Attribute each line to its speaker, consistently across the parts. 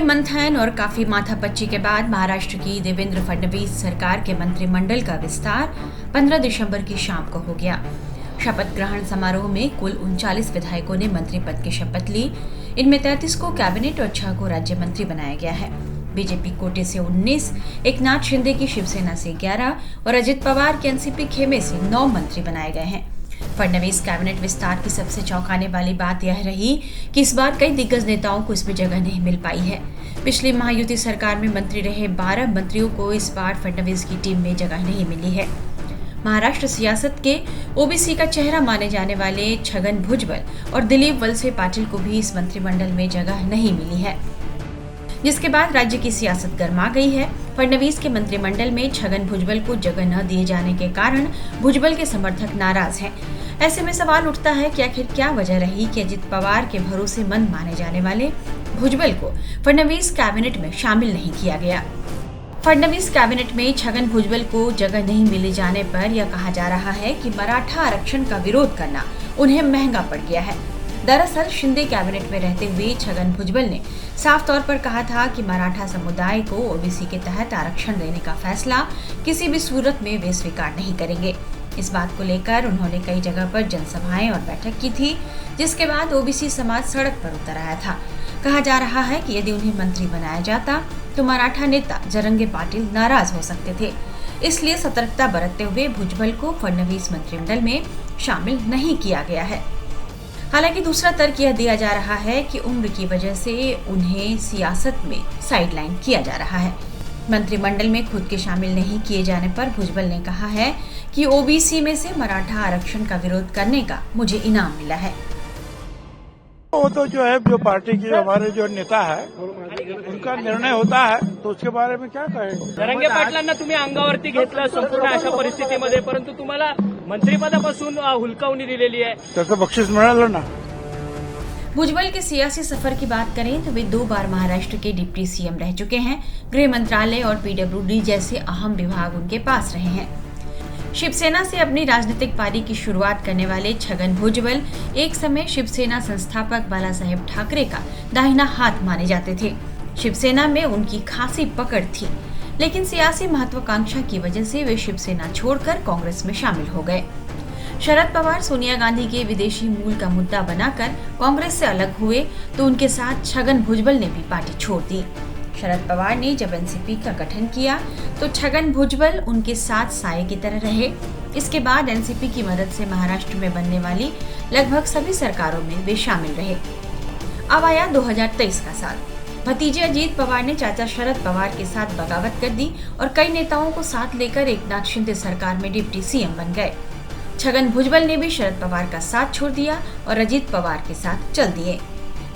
Speaker 1: मंथन और काफी माथापच्ची के बाद महाराष्ट्र की देवेंद्र फडणवीस सरकार के मंत्रिमंडल का विस्तार 15 दिसंबर की शाम को हो गया। शपथ ग्रहण समारोह में कुल 39 विधायकों ने मंत्री पद की शपथ ली। इनमें 33 को कैबिनेट और 6 को राज्य मंत्री बनाया गया है। बीजेपी कोटे से 19, एकनाथ शिंदे की शिवसेना से 11 और अजित पवार के एनसीपी खेमे से 9 मंत्री बनाए गए हैं। फडणवीस कैबिनेट विस्तार की सबसे चौंकाने वाली बात यह रही कि इस बार कई दिग्गज नेताओं को इसमें जगह नहीं मिल पाई है। पिछली महायुति सरकार में मंत्री रहे 12 मंत्रियों को इस बार फडणवीस की टीम में जगह नहीं मिली है। महाराष्ट्र सियासत के ओबीसी का चेहरा माने जाने वाले छगन भुजबल और दिलीप वलसे पाटिल को भी इस मंत्रिमंडल में जगह नहीं मिली है, जिसके बाद राज्य की सियासत गर्मा गई है। फडणवीस के मंत्रिमंडल में छगन भुजबल को जगह न दिए जाने के कारण भुजबल के समर्थक नाराज हैं। ऐसे में सवाल उठता है कि आखिर क्या वजह रही कि अजित पवार के भरोसेमंद माने जाने वाले भुजबल को फडणवीस कैबिनेट में शामिल नहीं किया गया। फडणवीस कैबिनेट में छगन भुजबल को जगह नहीं मिले जाने पर यह कहा जा रहा है कि मराठा आरक्षण का विरोध करना उन्हें महंगा पड़ गया है। दरअसल शिंदे कैबिनेट में रहते हुए छगन भुजबल ने साफ तौर पर कहा था कि मराठा समुदाय को ओबीसी के तहत आरक्षण देने का फैसला किसी भी सूरत में वे स्वीकार नहीं करेंगे। इस बात को लेकर उन्होंने कई जगह पर जनसभाएं और बैठक की थी, जिसके बाद ओबीसी समाज सड़क पर उतर आया था। कहा जा रहा है कि यदि उन्हें मंत्री बनाया जाता तो मराठा नेता जरंगे पाटिल नाराज हो सकते थे। इसलिए सतर्कता बरतते हुए भुजबल को फडणवीस मंत्रिमंडल में शामिल नहीं किया गया है। हालांकि दूसरा तर्क यह दिया जा रहा है कि उम्र की वजह से उन्हें सियासत में साइडलाइन किया जा रहा है। मंत्रिमंडल में खुद के शामिल नहीं किए जाने पर भुजबल ने कहा है कि ओबीसी में से मराठा आरक्षण का विरोध करने का मुझे इनाम मिला है।
Speaker 2: वो तो जो है, जो पार्टी की हमारे जो नेता है उनका निर्णय होता है, तो उसके बारे में क्या कहेंगे।
Speaker 3: जरंगे पाटलांना तुम्ही अंगावरती घेतलं संपूर्ण अशा परिस्थितीमध्ये, परंतु तुम्हाला मंत्रिपदापासून हुलकावणी दिलेली आहे।
Speaker 2: त्याचं बक्षीस मिळालं ना।
Speaker 1: भुजबल के सियासी सफर की बात करें तो वे 2 बार महाराष्ट्र के डिप्टी सीएम रह चुके हैं। गृह मंत्रालय और पीडब्ल्यूडी जैसे अहम विभाग उनके पास रहे हैं। शिवसेना से अपनी राजनीतिक पारी की शुरुआत करने वाले छगन भुजबल एक समय शिवसेना संस्थापक बालासाहेब ठाकरे का दाहिना हाथ माने जाते थे। शिवसेना में उनकी खासी पकड़ थी, लेकिन सियासी महत्वाकांक्षा की वजह से वे शिवसेना छोड़कर कांग्रेस में शामिल हो गए। शरद पवार सोनिया गांधी के विदेशी मूल का मुद्दा बनाकर कांग्रेस से अलग हुए तो उनके साथ छगन भुजबल ने भी पार्टी छोड़ दी। शरद पवार ने जब एनसीपी का गठन किया तो छगन भुजबल उनके साथ साये की तरह रहे। इसके बाद एनसीपी की मदद से महाराष्ट्र में बनने वाली लगभग सभी सरकारों में वे शामिल रहे। अब आया 2023 का साल। भतीजे अजीत पवार ने चाचा शरद पवार के साथ बगावत कर दी और कई नेताओं को साथ लेकर एकनाथ शिंदे सरकार में डिप्टी सीएम बन गए। छगन भुजबल ने भी शरद पवार का साथ छोड़ दिया और अजीत पवार के साथ चल दिए,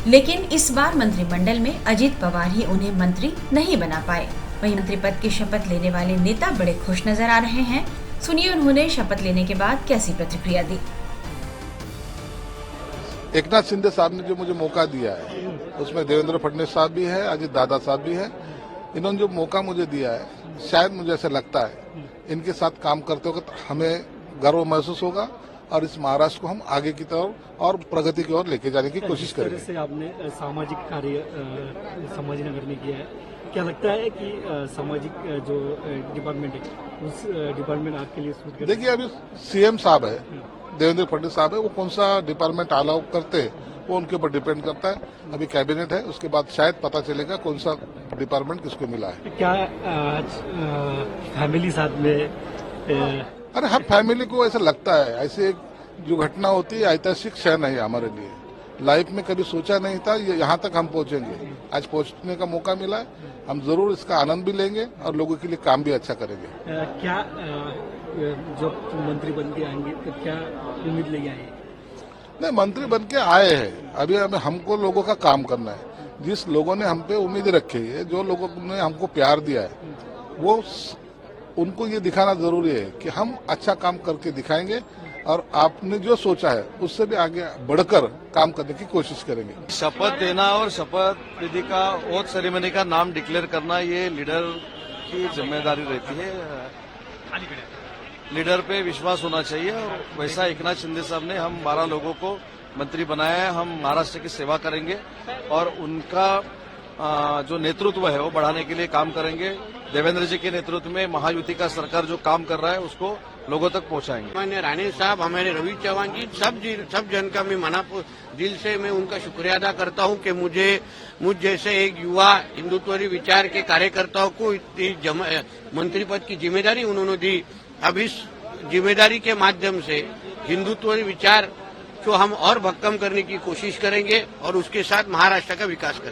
Speaker 1: लेकिन इस बार मंत्रिमंडल में अजीत पवार ही उन्हें मंत्री नहीं बना पाए। वहीं मंत्री पद की शपथ लेने वाले नेता बड़े खुश नजर आ रहे हैं। सुनिए उन्होंने शपथ लेने के बाद कैसी प्रतिक्रिया दी।
Speaker 4: एकनाथ शिंदे साहब ने जो मुझे मौका दिया है उसमें देवेंद्र फडणवीस साहब भी है, अजित दादा साहब भी है। इन्होंने जो मौका मुझे दिया है, शायद मुझे ऐसा लगता है इनके साथ काम करते वक्त हमें गर्व महसूस होगा और इस महाराष्ट्र को हम आगे की तरफ और प्रगति की ओर लेके जाने की कोशिश करेंगे।
Speaker 3: जिस तरह से आपने सामाजिक कार्य संभाजीनगर में किया है, क्या लगता है कि सामाजिक जो डिपार्टमेंट है उस डिपार्टमेंट आपके लिए सूट करेगा?
Speaker 4: देखिए, अभी सीएम साहब है, देवेंद्र फडणवीस साहब है, वो कौन सा डिपार्टमेंट अलाउ करते हैं वो उनके ऊपर डिपेंड करता है। अभी कैबिनेट है, उसके बाद शायद पता चलेगा कौन सा डिपार्टमेंट किसको मिला है।
Speaker 3: क्या आज फैमिली साथ में
Speaker 4: अरे हर फैमिली को ऐसा लगता है, ऐसी एक जो घटना होती है ऐतिहासिक क्षण है हमारे लिए। लाइफ में कभी सोचा नहीं था यहाँ तक हम पहुंचेंगे। आज पहुंचने का मौका मिला है, हम जरूर इसका आनंद भी लेंगे और लोगों के लिए काम भी अच्छा करेंगे।
Speaker 3: क्या जब मंत्री बन के आएंगे तो क्या उम्मीद लेके आए?
Speaker 4: नहीं, मंत्री बन के आए हैं, अभी हमको लोगों का काम करना है। जिस लोगों ने हम पे उम्मीद रखी है, जो लोगों ने हमको प्यार दिया है, वो उनको ये दिखाना जरूरी है कि हम अच्छा काम करके दिखाएंगे और आपने जो सोचा है उससे भी आगे बढ़कर काम करने की कोशिश करेंगे।
Speaker 5: शपथ देना और शपथ विधि का ओथ सेरेमनी का नाम डिक्लेयर करना ये लीडर की जिम्मेदारी रहती है। लीडर पे विश्वास होना चाहिए और वैसा एकनाथ शिंदे साहब ने हम 12 लोगों को मंत्री बनाया है। हम महाराष्ट्र की सेवा करेंगे और उनका जो नेतृत्व है वो बढ़ाने के लिए काम करेंगे। देवेंद्र जी के नेतृत्व में महायुति का सरकार जो काम कर रहा है उसको लोगों तक पहुंचाएंगे।
Speaker 6: माननीय राणे साहब, हमारे रवि चौहान जी, सब जन का मैं दिल से मैं उनका शुक्रिया अदा करता हूं कि मुझ जैसे एक युवा हिंदुत्वरी विचार के कार्यकर्ताओं को इतनी मंत्री पद की जिम्मेदारी उन्होंने दी। अब इस जिम्मेदारी के माध्यम से हिंदुत्वरी विचार को हम और भक्कम करने की कोशिश करेंगे और उसके साथ महाराष्ट्र का विकास करेंगे।